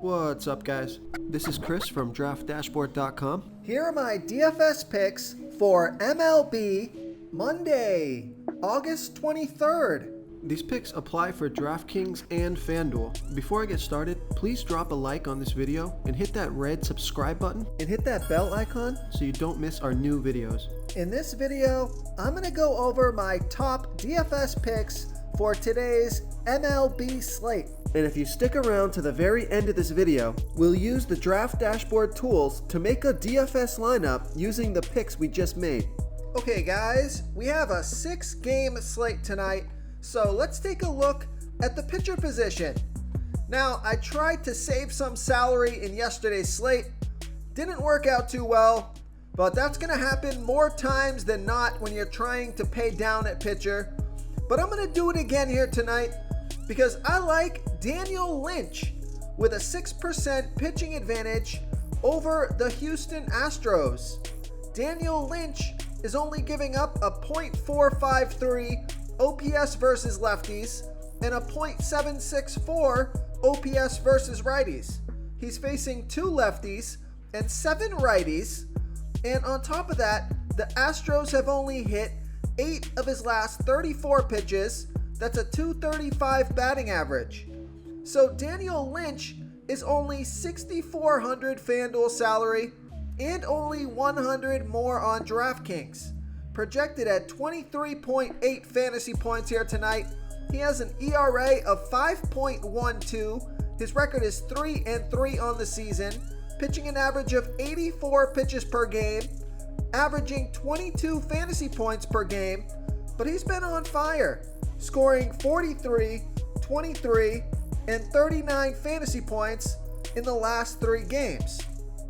What's up, guys? This is Chris from DraftDashboard.com. Here are my DFS picks for MLB Monday, August 23rd. These picks apply for DraftKings and FanDuel. Before I get started, please drop a like on this video and hit that red subscribe button And hit that bell icon. so you don't miss our new videos. In this video, I'm going to go over my top DFS picks for today's MLB slate. And if you stick around to the very end of this video, we'll use the Draft Dashboard tools to make a DFS lineup using the picks we just made. Okay guys, we have a 6-game slate tonight, so let's take a look at the pitcher position. Now, I tried to save some salary in yesterday's slate. Didn't work out too well, but that's going to happen more times than not when you're trying to pay down at pitcher. But I'm going to do it again here tonight because I like Daniel Lynch with a 6% pitching advantage over the Houston Astros. Daniel Lynch is only giving up a .453 OPS versus lefties and a .764 OPS versus righties. He's facing 2 lefties and 7 righties, and on top of that, the Astros have only hit 8 of his last 34 pitches. That's a .235 batting average. So Daniel Lynch is only $6,400 FanDuel salary and only $100 more on DraftKings. Projected at 23.8 fantasy points here tonight. He has an ERA of 5.12. His record is 3-3 on the season, pitching an average of 84 pitches per game, averaging 22 fantasy points per game, but he's been on fire, scoring 43, 23, and 39 fantasy points in the last 3 games.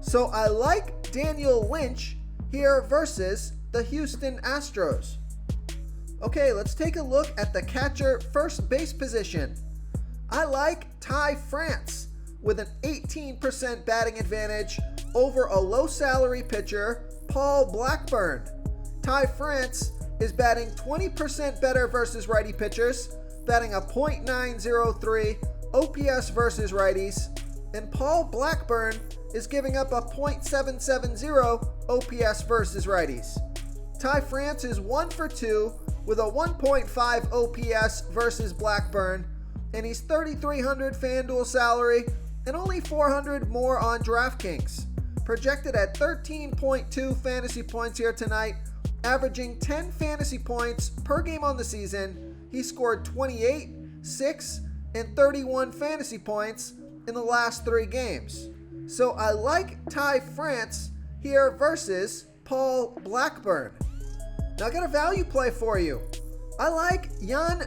So I like Daniel Lynch here versus the Houston Astros. Okay, let's take a look at the catcher first base position. I like Ty France with an 18% batting advantage over a low salary pitcher, Paul Blackburn. Ty France is batting 20% better versus righty pitchers, batting a .903 OPS versus righties, and Paul Blackburn is giving up a .770 OPS versus righties. Ty France is 1 for 2 with a 1.5 OPS versus Blackburn, and he's $3,300 FanDuel salary and only $400 more on DraftKings. Projected at 13.2 fantasy points here tonight, averaging 10 fantasy points per game on the season. He scored 28, 6, and 31 fantasy points in the last 3 games. So I like Ty France here versus Paul Blackburn. Now I got a value play for you. I like Yan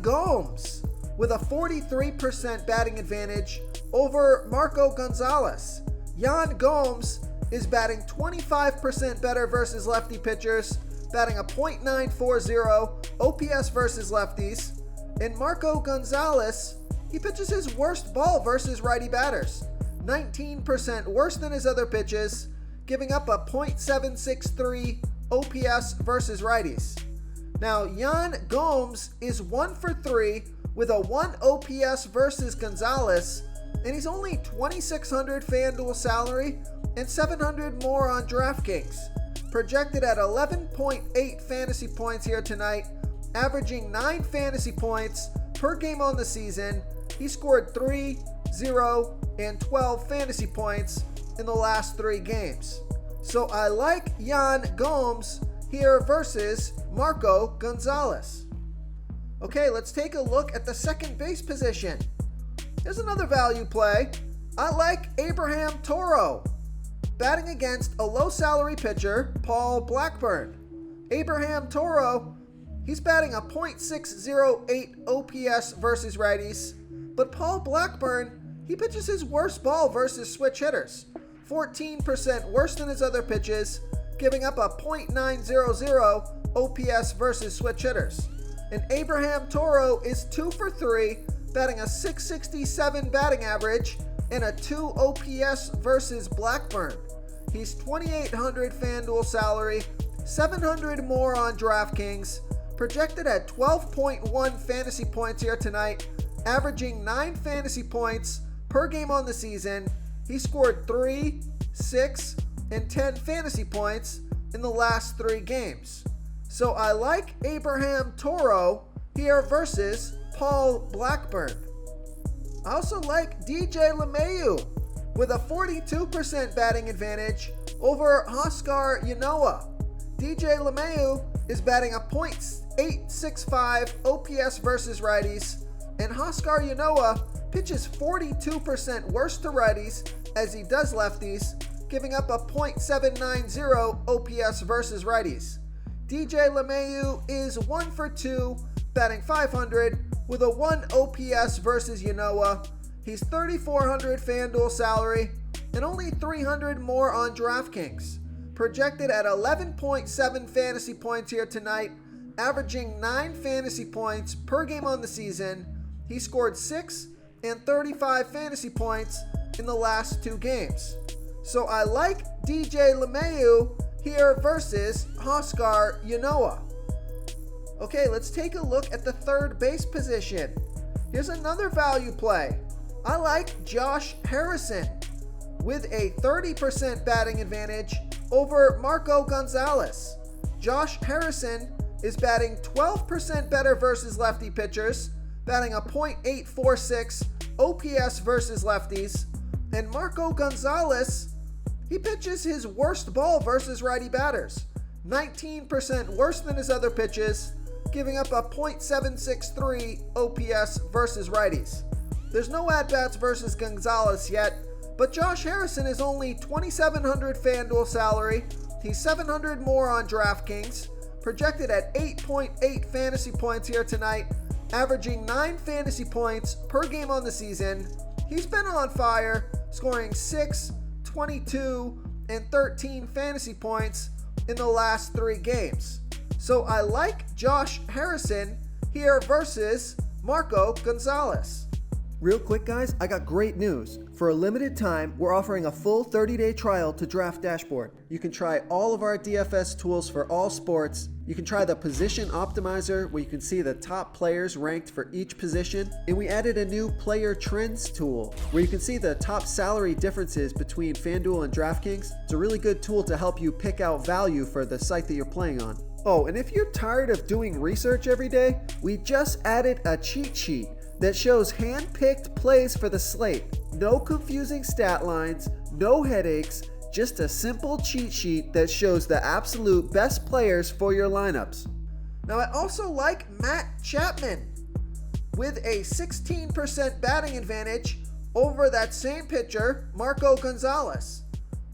Gomes with a 43% batting advantage over Marco Gonzalez. Yan Gomes is batting 25% better versus lefty pitchers, batting a .940 OPS versus lefties. And Marco Gonzalez, he pitches his worst ball versus righty batters, 19% worse than his other pitches, giving up a .763 OPS versus righties. Now, Yan Gomes is 1 for 3 with a 1 OPS versus Gonzalez, and he's only $2,600 FanDuel salary and $700 more on DraftKings. Projected at 11.8 fantasy points here tonight, averaging 9 fantasy points per game on the season. He scored 3, 0, and 12 fantasy points in the last 3 games. So I like Yan Gomes here versus Marco Gonzalez. Okay, let's take a look at the second base position. Here's another value play. I like Abraham Toro, batting against a low salary pitcher, Paul Blackburn. Abraham Toro, he's batting a .608 OPS versus righties, but Paul Blackburn, he pitches his worst ball versus switch hitters, 14% worse than his other pitches, giving up a .900 OPS versus switch hitters. And Abraham Toro is 2 for 3, batting a .667 batting average and a 2 OPS versus Blackburn. He's $2,800 FanDuel salary, $700 more on DraftKings, projected at 12.1 fantasy points here tonight, averaging 9 fantasy points per game on the season. He scored 3, 6, and 10 fantasy points in the last 3 games. So I like Abraham Toro here versus Paul Blackburn. I also like DJ LeMahieu with a 42% batting advantage over Oscar Yanoa. DJ LeMahieu is batting a .865 OPS versus righties, and Oscar Yanoa pitches 42% worse to righties as he does lefties, giving up a .790 OPS versus righties. DJ LeMahieu is 1 for 2, batting .500 with a 1 OPS versus Yanoa. He's $3,400 FanDuel salary and only $300 more on DraftKings. Projected at 11.7 fantasy points here tonight, averaging 9 fantasy points per game on the season. He scored 6 and 35 fantasy points in the last 2 games. So I like DJ LeMahieu here versus Oscar Yanoa. Okay, let's take a look at the third base position. Here's another value play. I like Josh Harrison with a 30% batting advantage over Marco Gonzalez. Josh Harrison is batting 12% better versus lefty pitchers, batting a .846 OPS versus lefties, and Marco Gonzalez, he pitches his worst ball versus righty batters, 19% worse than his other pitches, giving up a .763 OPS versus righties. There's no at-bats versus Gonzalez yet, but Josh Harrison is only $2,700 FanDuel salary. He's $700 more on DraftKings, projected at 8.8 fantasy points here tonight, averaging 9 fantasy points per game on the season. He's been on fire, scoring 6, 22, and 13 fantasy points in the last 3 games. So I like Josh Harrison here versus Marco Gonzalez. Real quick guys, I got great news. For a limited time, we're offering a full 30-day trial to Draft Dashboard. You can try all of our DFS tools for all sports. You can try the Position Optimizer, where you can see the top players ranked for each position. And we added a new Player Trends tool, where you can see the top salary differences between FanDuel and DraftKings. It's a really good tool to help you pick out value for the site that you're playing on. Oh, and if you're tired of doing research every day, we just added a cheat sheet that shows hand-picked plays for the slate. No confusing stat lines, no headaches, just a simple cheat sheet that shows the absolute best players for your lineups. Now I also like Matt Chapman with a 16% batting advantage over that same pitcher, Marco Gonzalez.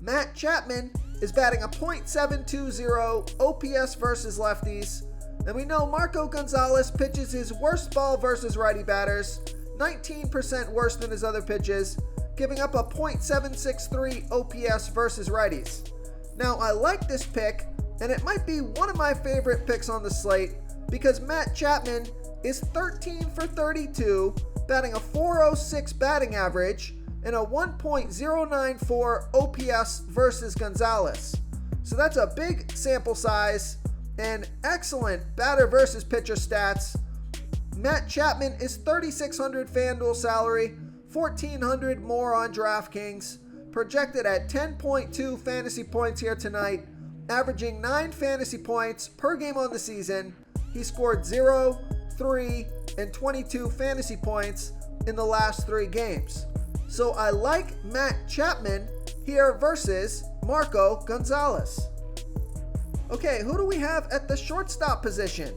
Matt Chapman is batting a .720 OPS versus lefties, and we know Marco Gonzalez pitches his worst ball versus righty batters, 19% worse than his other pitches, giving up a .763 OPS versus righties. Now I like this pick, and it might be one of my favorite picks on the slate because Matt Chapman is 13 for 32, batting a .406 batting average and a 1.094 OPS versus Gonzalez. So that's a big sample size and excellent batter versus pitcher stats. Matt Chapman is $3,600 FanDuel salary, $1,400 more on DraftKings, projected at 10.2 fantasy points here tonight, averaging 9 fantasy points per game on the season. He scored 0, 3, and 22 fantasy points in the last 3 games. So I like Matt Chapman here versus Marco Gonzalez. Okay, who do we have at the shortstop position?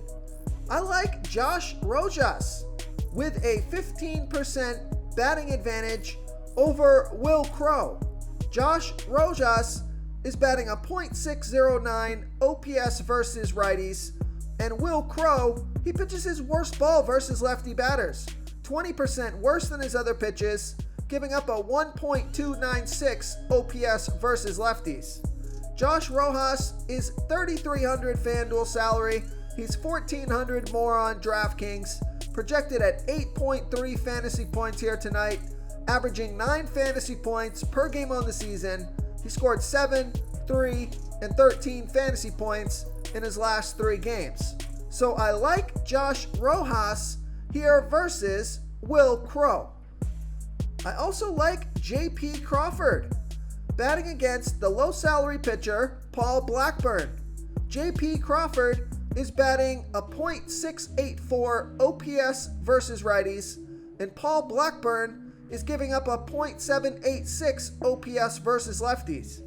I like Josh Rojas with a 15% batting advantage over Will Crow. Josh Rojas is batting a .609 OPS versus righties, and Will Crow, he pitches his worst ball versus lefty batters, 20% worse than his other pitches, giving up a 1.296 OPS versus lefties. Josh Rojas is $3,300 FanDuel salary. He's $1,400 more on DraftKings, projected at 8.3 fantasy points here tonight, averaging 9 fantasy points per game on the season. He scored 7, 3, and 13 fantasy points in his last 3 games. So I like Josh Rojas here versus Will Crow. I also like J.P. Crawford, batting against the low salary pitcher Paul Blackburn. J.P. Crawford is batting a .684 OPS versus righties, and Paul Blackburn is giving up a .786 OPS versus lefties.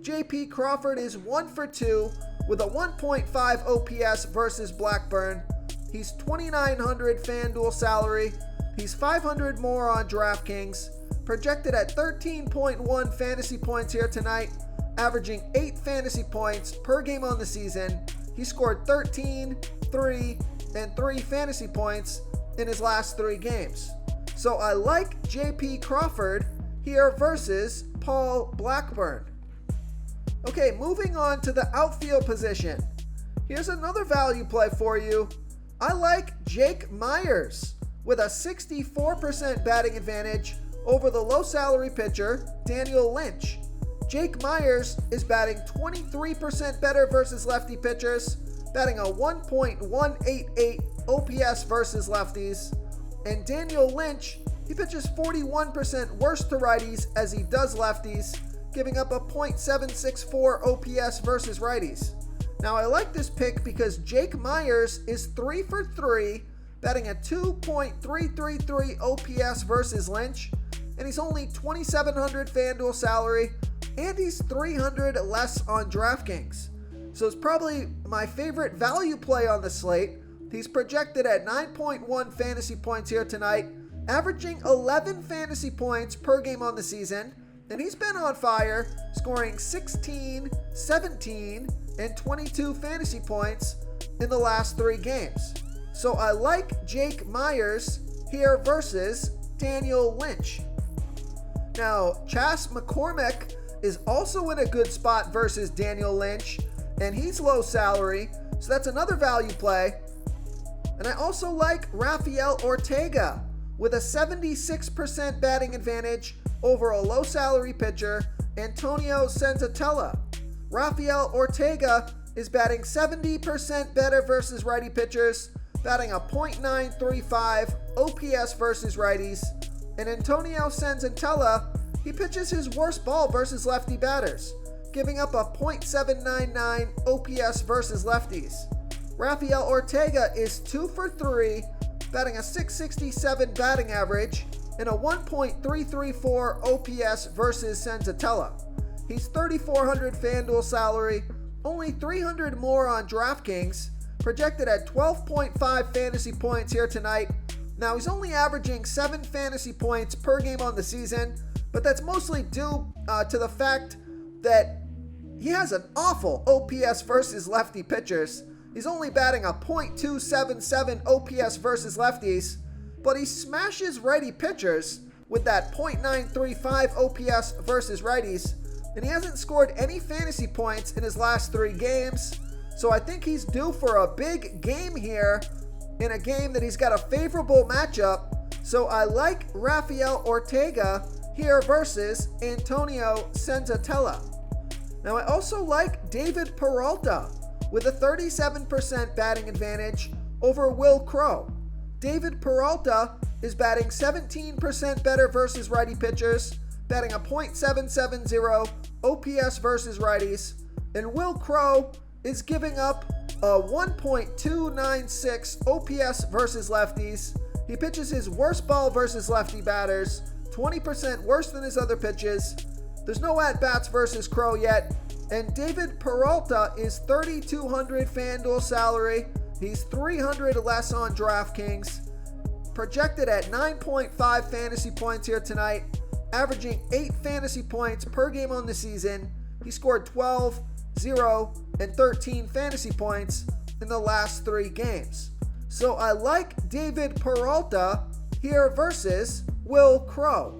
J.P. Crawford is 1 for 2 with a 1.5 OPS versus Blackburn. He's $2,900 FanDuel salary. He's $500 more on DraftKings. Projected at 13.1 fantasy points here tonight, averaging 8 fantasy points per game on the season. He scored 13, 3, and 3 fantasy points in his last 3 games. So I like J.P. Crawford here versus Paul Blackburn. Okay, moving on to the outfield position. Here's another value play for you. I like Jake Myers with a 64% batting advantage over the low salary pitcher Daniel Lynch. Jake Myers is batting 23% better versus lefty pitchers, batting a 1.188 OPS versus lefties. And Daniel Lynch, he pitches 41% worse to righties as he does lefties, giving up a .764 OPS versus righties. Now I like this pick because Jake Myers is 3 for 3, batting a 2.333 OPS versus Lynch, and he's only $2,700 FanDuel salary, and he's $300 less on DraftKings. So it's probably my favorite value play on the slate. He's projected at 9.1 fantasy points here tonight, averaging 11 fantasy points per game on the season, and he's been on fire, scoring 16, 17, and 22 fantasy points in the last 3 games. So I like Jake Myers here versus Daniel Lynch. Now, Chas McCormick is also in a good spot versus Daniel Lynch, and he's low salary, so that's another value play. And I also like Rafael Ortega with a 76% batting advantage over a low salary pitcher, Antonio Senzatella. Rafael Ortega is batting 70% better versus righty pitchers, batting a .935 OPS versus righties. And Antonio Senzatella, he pitches his worst ball versus lefty batters, giving up a .799 OPS versus lefties. Rafael Ortega is 2 for 3, batting a .667 batting average and a 1.334 OPS versus Senzatella. He's $3,400 FanDuel salary, only $300 more on DraftKings, projected at 12.5 fantasy points here tonight. Now he's only averaging 7 fantasy points per game on the season, but that's mostly due to the fact that he has an awful OPS versus lefty pitchers. He's only batting a .277 OPS versus lefties, but he smashes righty pitchers with that .935 OPS versus righties, and he hasn't scored any fantasy points in his last 3 games. So I think he's due for a big game here, in a game that he's got a favorable matchup. So I like Rafael Ortega here versus Antonio Senzatella. Now I also like David Peralta with a 37% batting advantage over Will Crowe. David Peralta is batting 17% better versus righty pitchers, batting a .770 OPS versus righties, and Will Crowe is giving up a 1.296 OPS versus lefties. He pitches his worst ball versus lefty batters, 20% worse than his other pitches. There's no at-bats versus Crowe yet, and David Peralta is $3,200 FanDuel salary. He's $300 less on DraftKings, projected at 9.5 fantasy points here tonight, averaging 8 fantasy points per game on the season. He scored 12, 0, and 13 fantasy points in the last 3 games. So I like David Peralta here versus Will Crowe.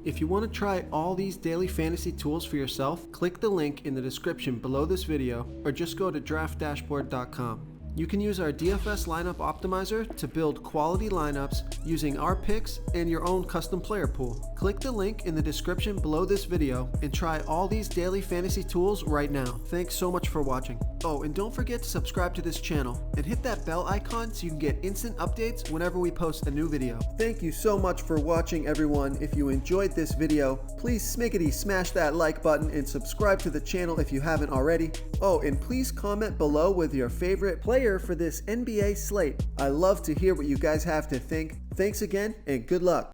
If you want to try all these daily fantasy tools for yourself, click the link in the description below this video or just go to draftdashboard.com. You can use our DFS lineup optimizer to build quality lineups using our picks and your own custom player pool. Click the link in the description below this video and try all these daily fantasy tools right now. Thanks so much for watching. Oh, and don't forget to subscribe to this channel and hit that bell icon so you can get instant updates whenever we post a new video. Thank you so much for watching, everyone. If you enjoyed this video, please smiggity smash that like button and subscribe to the channel if you haven't already. Oh, and please comment below with your favorite player for this NBA slate. I love to hear what you guys have to think. Thanks again, and good luck.